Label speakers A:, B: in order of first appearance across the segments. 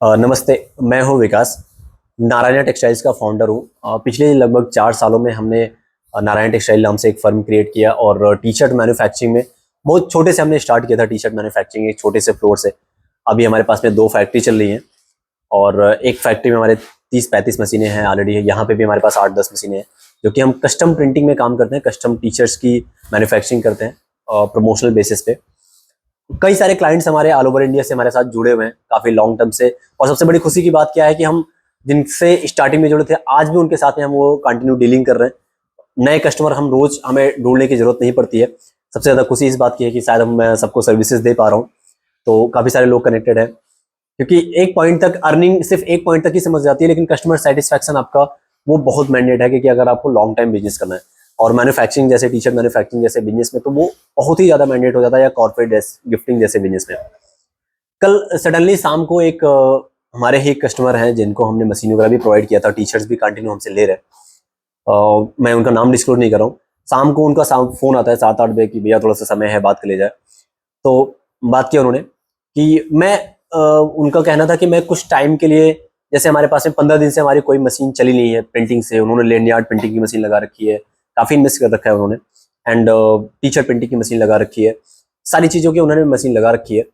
A: नमस्ते। मैं हूं विकास, नारायण टेक्सटाइल्स का फाउंडर हूं। पिछले लगभग 4 सालों में हमने नारायण टेक्सटाइल नाम से एक फर्म क्रिएट किया और टी शर्ट मैन्युफैक्चरिंग में बहुत छोटे से हमने स्टार्ट किया था। टी शर्ट मैन्युफैक्चरिंग एक छोटे से फ्लोर से अभी हमारे पास में 2 फैक्ट्री चल रही हैं और एक फैक्ट्री में हमारे 30-35 मशीनें हैं ऑलरेडी। यहाँ पे भी हमारे पास 8-10 मशीनें हैं जो कि हम कस्टम प्रिंटिंग में काम करते हैं। कस्टम टी शर्ट्स की मैन्युफैक्चरिंग करते हैं प्रमोशनल बेसिस पे। कई सारे क्लाइंट्स हमारे ऑल ओवर इंडिया से हमारे साथ जुड़े हुए हैं काफ़ी लॉन्ग टर्म से। और सबसे बड़ी खुशी की बात क्या है कि हम जिनसे स्टार्टिंग में जुड़े थे आज भी उनके साथ में हम वो कंटिन्यू डीलिंग कर रहे हैं। नए कस्टमर हम रोज हमें ढूंढने की जरूरत नहीं पड़ती है। सबसे ज़्यादा खुशी इस बात की है कि शायद मैं सबको सर्विसेज दे पा रहा हूँ, तो काफ़ी सारे लोग कनेक्टेड हैं। क्योंकि एक पॉइंट तक अर्निंग सिर्फ एक पॉइंट तक ही समझ जाती है, लेकिन कस्टमर सेटिस्फैक्शन आपका वो बहुत मैंडेट है कि अगर आपको लॉन्ग टाइम बिजनेस करना है और मैन्युफैक्चरिंग जैसे टी शर्ट मैन्युफैक्चरिंग जैसे बिजनेस में तो वो बहुत ही ज़्यादा मैंडेट हो जाता है, या कॉर्पोरेट गिफ्टिंग जैसे बिजनेस में। कल सडनली शाम को एक हमारे ही कस्टमर हैं जिनको हमने मशीन वगैरह भी प्रोवाइड किया था, टी शर्ट्स भी कंटिन्यू हमसे ले रहे हैं। मैं उनका नाम डिस्क्लोज नहीं कर रहा हूँ। शाम को उनका फ़ोन आता है 7-8 बजे कि भैया थोड़ा सा समय है, बात कर ले जाए। तो बात किया उन्होंने कि मैं उनका कहना था कि मैं कुछ टाइम के लिए, जैसे हमारे पास में 15 दिन से हमारी कोई मशीन चली नहीं है प्रिंटिंग से। उन्होंने लैंडयार्ड प्रिंटिंग की मशीन लगा रखी है, काफ़ी इन्वेस्ट कर रखा है उन्होंने, एंड टी शर्ट प्रिंटिंग की मशीन लगा रखी है, सारी चीज़ों की उन्होंने मशीन लगा रखी है।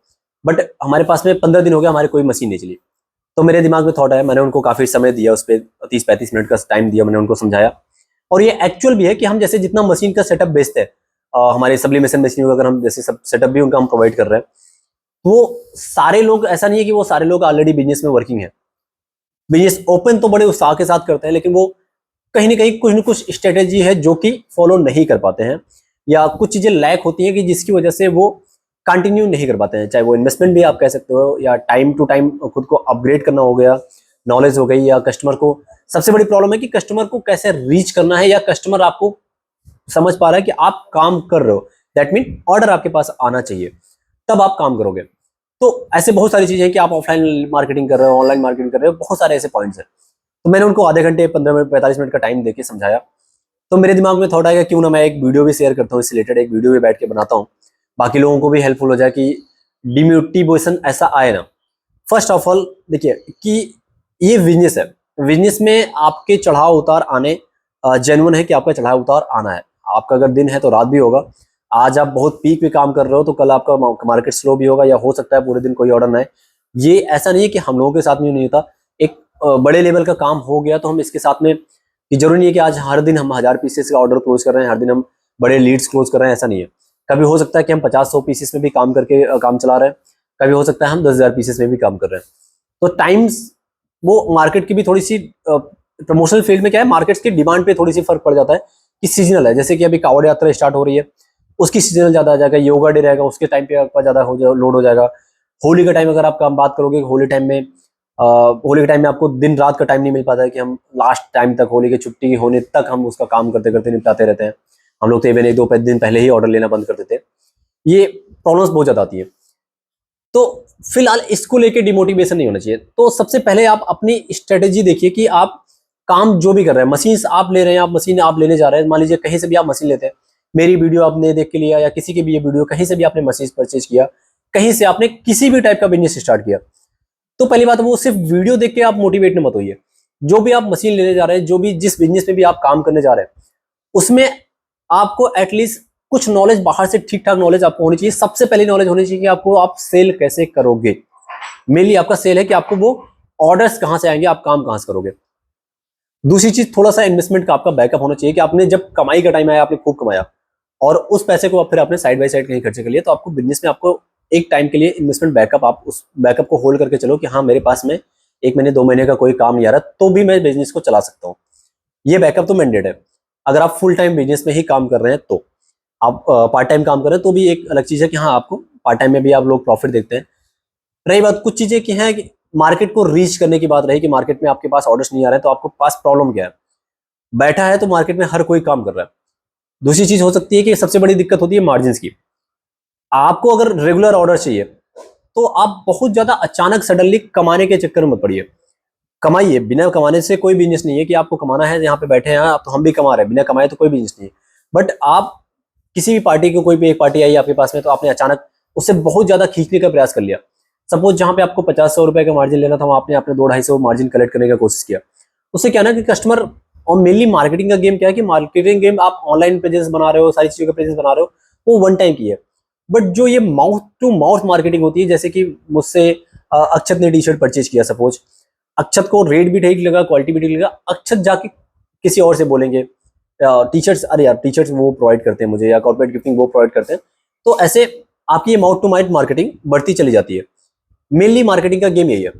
A: बट हमारे पास में 15 दिन हो गया, हमारी कोई मशीन नहीं चली। तो मेरे दिमाग में थॉट आया, मैंने उनको काफ़ी समय दिया, उस पर 30-35 मिनट का टाइम दिया, मैंने उनको समझाया। और ये एक्चुअल भी है कि हम जैसे जितना मशीन का सेटअप बेचते हैं, हमारे सब्लिमेशन मशीन वगैरह हम जैसे सब सेटअप भी उनका हम प्रोवाइड कर रहे हैं, वो सारे लोग, ऐसा नहीं है कि वो सारे लोग ऑलरेडी बिजनेस में वर्किंग है। बिजनेस ओपन तो बड़े उत्साह के साथ करते हैं, लेकिन वो कहीं ना कहीं कुछ न कुछ स्ट्रेटेजी है जो कि फॉलो नहीं कर पाते हैं, या कुछ चीज़ें लैक होती हैं कि जिसकी वजह से वो कंटिन्यू नहीं कर पाते हैं। चाहे वो इन्वेस्टमेंट भी आप कह सकते हो, या टाइम टू टाइम खुद को अपग्रेड करना हो गया, नॉलेज हो गई, या कस्टमर को सबसे बड़ी प्रॉब्लम है कि कस्टमर को कैसे रीच करना है, या कस्टमर आपको समझ पा रहा है कि आप काम कर रहे हो। दैट मीन ऑर्डर आपके पास आना चाहिए, तब आप काम करोगे। तो ऐसे बहुत सारी चीज़ें हैं कि आप ऑफलाइन मार्केटिंग कर रहे हो, ऑनलाइन मार्केटिंग कर रहे हो, बहुत सारे ऐसे पॉइंट्स हैं। तो मैंने उनको आधे घंटे 15 मिनट 45 मिनट का टाइम देके समझाया। तो मेरे दिमाग में थॉट आएगा क्यों ना मैं एक वीडियो भी शेयर करता हूँ, इससे रिलेटेड एक वीडियो भी बैठ के बनाता हूँ, बाकी लोगों को भी हेल्पफुल हो जाए कि डिमोटिवेशन ऐसा आए ना। फर्स्ट ऑफ ऑल देखिए कि ये बिजनेस है, बिजनेस में आपके चढ़ाव उतार आने जेन्युइन है कि आपका चढ़ाव उतार आना है। आपका अगर दिन है तो रात भी होगा। आज आप बहुत पीक पे काम कर रहे हो तो कल आपका मार्केट स्लो भी होगा, या हो सकता है पूरे दिन कोई ऑर्डर ना आए। ये ऐसा नहीं है कि हम लोगों के साथ में नहीं होता। एक बड़े लेवल का काम हो गया तो हम इसके साथ में, ये जरूरी नहीं है कि आज हर दिन हम 1000 पीसेस का ऑर्डर क्लोज कर रहे हैं, हर दिन हम बड़े लीड्स क्लोज कर रहे हैं, ऐसा नहीं है। कभी हो सकता है कि हम 50-100 पीसेस में भी काम करके काम चला रहे हैं, कभी हो सकता है हम 10,000 पीसेस में भी काम कर रहे हैं। तो टाइम्स वो मार्केट की भी थोड़ी सी प्रमोशनल फील्ड में क्या है, मार्केट्स की डिमांड पे थोड़ी सी फर्क पड़ जाता है कि सीजनल है। जैसे कि अभी कावड़ यात्रा स्टार्ट हो रही है, उसकी सीजनल ज्यादा आ जाएगा, योगा डे रहेगा उसके टाइम पे आपका ज्यादा लोड हो जाएगा। होली का टाइम अगर आप बात करोगे, होली टाइम में होली के टाइम में आपको दिन रात का टाइम नहीं मिल पाता है कि हम लास्ट टाइम तक, होली की छुट्टी होने तक हम उसका काम करते करते निपटाते रहते हैं। हम लोग तो इवन 1-2 दिन पहले ही ऑर्डर लेना बंद कर देते हैं। ये प्रॉब्लम्स बहुत ज्यादा आती है। तो फिलहाल इसको लेके डिमोटिवेशन नहीं होना चाहिए। तो सबसे पहले आप अपनी स्ट्रेटेजी देखिए कि आप काम जो भी कर रहे हैं, मशीन आप ले रहे हैं, आप मशीन आप लेने जा रहे हैं, मान लीजिए कहीं से भी आप मशीन लेते हैं, मेरी वीडियो आपने देख के लिया, या किसी की भी ये वीडियो, कहीं से भी आपने मशीन परचेज किया, कहीं से आपने किसी भी टाइप का बिजनेस स्टार्ट किया, तो पहली बात वो सिर्फ वीडियो देख के आप मोटिवेट मत होइए। जो भी आप मशीन लेने जा रहे हैं, जो भी जिस बिजनेस में भी आप काम करने जा रहे हैं, उसमें आपको एटलीस्ट कुछ नॉलेज बाहर से ठीक ठाक नॉलेज आपको होनी चाहिए। सबसे पहली नॉलेज होनी चाहिए कि आपको आप सेल कैसे करोगे। मेनली आपका सेल है कि आपको वो ऑर्डर्स कहां से आएंगे, आप काम कहां से करोगे। दूसरी चीज, थोड़ा सा इन्वेस्टमेंट का आपका बैकअप होना चाहिए कि आपने जब कमाई का टाइम आया, आपने खूब कमाया और उस पैसे को आप फिर आपने साइड बाय साइड कहीं खर्चे कर लिया, तो आपको बिजनेस में आपको एक टाइम के लिए इन्वेस्टमेंट बैकअप, आप उस बैकअप को होल्ड करके चलो कि हाँ मेरे पास में 1 महीने 2 महीने का कोई काम नहीं आ रहा तो भी मैं बिजनेस को चला सकता हूँ। ये बैकअप तो मैंडेट है। अगर आप फुल टाइम बिजनेस में ही काम कर रहे हैं, तो आप पार्ट टाइम काम कर रहे हैं तो भी एक अलग चीज है कि हाँ आपको पार्ट टाइम में भी आप लोग प्रॉफिट देखते हैं। रही बात कुछ चीजें की है कि मार्केट को रीच करने की बात रही कि मार्केट में आपके पास ऑर्डर्स नहीं आ रहे हैं, तो आपको पास प्रॉब्लम क्या है। बैठा है तो मार्केट में हर कोई काम कर रहा है। दूसरी चीज हो सकती है कि सबसे बड़ी दिक्कत होती है मार्जिन की। आपको अगर रेगुलर ऑर्डर चाहिए तो आप बहुत ज्यादा अचानक सडनली कमाने के चक्कर में मत पड़िए। कमाइए, बिना कमाने से कोई बिजनेस नहीं है कि आपको कमाना है। यहाँ पे बैठे हैं आप, तो हम भी कमा रहे हैं, बिना कमाए तो कोई बिजनेस नहीं है। बट आप किसी भी पार्टी को, कोई भी एक पार्टी आई आपके पास में, तो आपने अचानक उससे बहुत ज्यादा खींचने का प्रयास कर लिया। सपोज जहाँ पे आपको 50-100 रुपए का मार्जिन लेना था, वहाँ आपने अपने 200-250 मार्जिन कलेक्ट करने का कोशिश किया। उससे क्या ना कि कस्टमर, और मेनली मार्केटिंग का गेम क्या है कि मार्केटिंग गेम आप ऑनलाइन प्रेजेंस बना रहे हो, सारी चीज़ों का प्रेजेंस बना रहे हो, वो वन टाइम की है। बट जो ये माउथ टू माउथ मार्केटिंग होती है, जैसे कि मुझसे अक्षत ने टी शर्ट परचेज किया सपोज, अक्षत को रेट भी ठीक लगा, क्वालिटी भी ठीक लगा, अक्षत जाके किसी और से बोलेंगे टी शर्ट्स, अरे यार टी शर्ट्स वो प्रोवाइड करते हैं मुझे, या कॉर्पोरेट गिफ्टिंग वो प्रोवाइड करते हैं। तो ऐसे आपकी ये माउथ टू माउथ मार्केटिंग बढ़ती चली जाती है। मेनली मार्केटिंग का गेम यही है।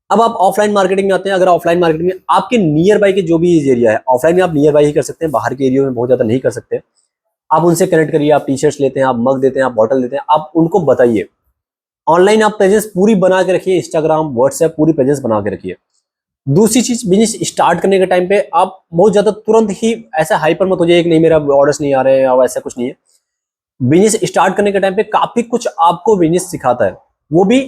A: अब आप ऑफलाइन मार्केटिंग में आते हैं। अगर ऑफलाइन मार्केटिंग में आपके नियर बाई के जो भी एरिया है, ऑफलाइन में आप नियर बाई ही कर सकते हैं, बाहर के एरिया में बहुत ज़्यादा नहीं कर सकते। आप उनसे कनेक्ट करिए, आप टी शर्ट्स लेते हैं, आप मग देते हैं, आप बॉटल देते हैं, आप उनको बताइए। ऑनलाइन आप प्रेजेंस पूरी बना के रखिए, इंस्टाग्राम व्हाट्सएप पूरी प्रेजेंस बना के रखिए। दूसरी चीज, बिजनेस स्टार्ट करने के टाइम पे आप बहुत ज्यादा तुरंत ही ऐसा हाइपर मत हो जाइए कि नहीं मेरा ऑर्डर्स नहीं आ रहे हैं, और ऐसा कुछ नहीं है। बिजनेस स्टार्ट करने के टाइम पे काफी कुछ आपको बिजनेस सिखाता है, वो भी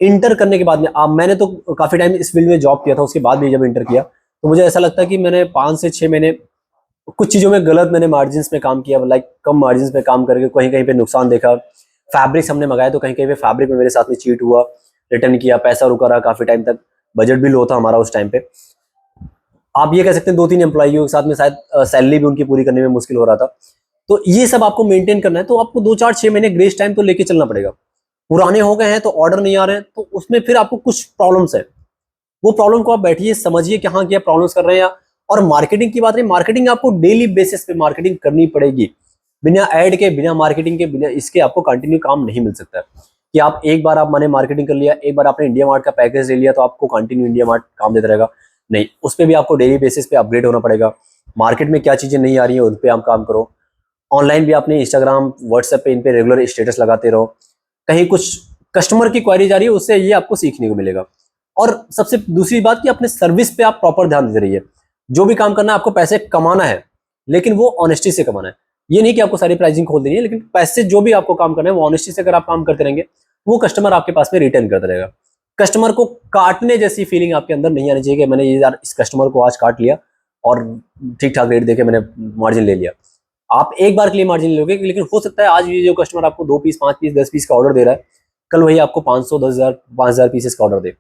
A: इंटर करने के बाद में। आप, मैंने तो काफी टाइम इस फील्ड में जॉब किया था, उसके बाद भी जब इंटर किया तो मुझे ऐसा लगता है कि मैंने 5 से 6 महीने कुछ चीजों में गलत मैंने मार्जिन में काम किया, लाइक कम मार्जिन पे काम करके कहीं कहीं पे नुकसान देखा। फैब्रिक्स हमने मंगाए तो कहीं कहीं पे फैब्रिक में मेरे साथ में चीट हुआ, रिटर्न किया, पैसा रुका रहा काफी टाइम तक, बजट भी लो था हमारा उस टाइम पे। आप ये कह सकते हैं 2-3 एम्प्लॉइयों के साथ में शायद सैलरी भी उनकी पूरी करने में मुश्किल हो रहा था। तो ये सब आपको मेंटेन करना है, तो आपको 2-4-6 महीने ग्रेस टाइम तो लेके चलना पड़ेगा। पुराने हो गए हैं तो ऑर्डर नहीं आ रहे हैं, तो उसमें फिर आपको कुछ प्रॉब्लम्स है। वो प्रॉब्लम को आप बैठिए, समझिए कि हाँ क्या प्रॉब्लम्स कर रहे हैं। और मार्केटिंग की बात रही, मार्केटिंग आपको डेली बेसिस पे मार्केटिंग करनी पड़ेगी। बिना ऐड के, बिना मार्केटिंग के, बिना इसके आपको कंटिन्यू काम नहीं मिल सकता है कि आप एक बार आप मैंने मार्केटिंग कर लिया, एक बार आपने इंडिया मार्ट का पैकेज ले लिया तो आपको कंटिन्यू इंडिया मार्ट काम देता रहेगा। नहीं, उस पर भी आपको डेली बेसिस पे अपग्रेड होना पड़ेगा। मार्केट में क्या चीज़ें नहीं आ रही है उन पर आप काम करो। ऑनलाइन भी आपने इंस्टाग्राम व्हाट्सएप पे इन पे रेगुलर स्टेटस लगाते रहो। कहीं कुछ कस्टमर की क्वारी आ रही है, उससे ये आपको सीखने को मिलेगा। और सबसे दूसरी बात कि अपने सर्विस पे आप प्रॉपर ध्यान देते रहिए। जो भी काम करना है, आपको पैसे कमाना है, लेकिन वो ऑनेस्टी से कमाना है। ये नहीं कि आपको सारी प्राइसिंग खोल देनी है, लेकिन पैसे जो भी आपको काम करना है वो ऑनेस्टी से अगर आप काम करते रहेंगे, वो कस्टमर आपके पास में रिटर्न करता रहेगा। कस्टमर को काटने जैसी फीलिंग आपके अंदर नहीं आनी चाहिए कि मैंने ये यार इस कस्टमर को आज काट लिया और ठीक ठाक रेट देके मैंने मार्जिन ले लिया। आप एक बार के लिए मार्जिन लोगे, लेकिन हो सकता है आज ये जो कस्टमर आपको 2 पीस, 5 पीस, 10 पीस का ऑर्डर दे रहा है, कल वही आपको 500, 10,000, 5,000 पीसेस का ऑर्डर दे,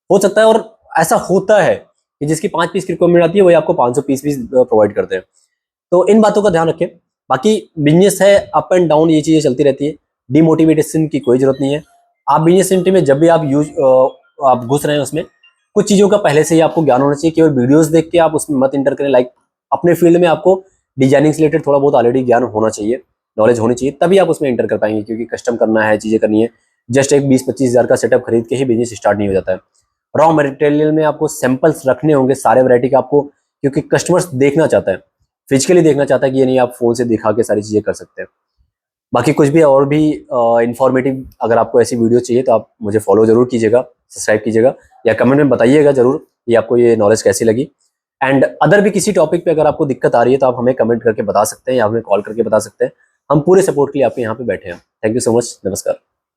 A: हो सकता है। और ऐसा होता है कि जिसकी 5 पीस की रिक्वायरमेंट आती है वही आपको 500 पीस भी प्रोवाइड करते हैं। तो इन बातों का ध्यान रखें। बाकी बिजनेस है, अप एंड डाउन ये चीज़ें चलती रहती है, डिमोटिवेशन की कोई जरूरत नहीं है। आप बिजनेस इंडस्ट्री में जब भी आप घुस रहे हैं उसमें कुछ चीज़ों का पहले से ही आपको ज्ञान होना चाहिए। केवल वीडियोस देख के आप उसमें मत इंटर करें। लाइक अपने फील्ड में आपको डिजाइनिंग से रिलेटेड थोड़ा बहुत ऑलरेडी ज्ञान होना चाहिए, नॉलेज होनी चाहिए, तभी आप उसमें इंटर कर पाएंगे। क्योंकि कस्टम करना है, चीज़ें करनी है, जस्ट एक 20-25 हज़ार का सेटअप खरीद के ही बिजनेस स्टार्ट नहीं हो जाता है। रॉ मटेरियल में आपको सैंपल्स रखने होंगे सारे वैरायटी के आपको, क्योंकि कस्टमर्स देखना चाहता है, फिजिकली देखना चाहता है कि ये नहीं आप फोन से दिखा के सारी चीज़ें कर सकते हैं। बाकी कुछ भी और भी इंफॉर्मेटिव अगर आपको ऐसी वीडियो चाहिए तो आप मुझे फॉलो जरूर कीजिएगा, सब्सक्राइब कीजिएगा, या कमेंट में बताइएगा जरूर ये आपको ये नॉलेज कैसी लगी। एंड अदर भी किसी टॉपिक पे अगर आपको दिक्कत आ रही है तो आप हमें कमेंट करके बता सकते हैं या हमें कॉल करके बता सकते हैं। हम पूरे सपोर्ट के लिए आपके यहाँ पे बैठे हैं। Thank you so much. नमस्कार।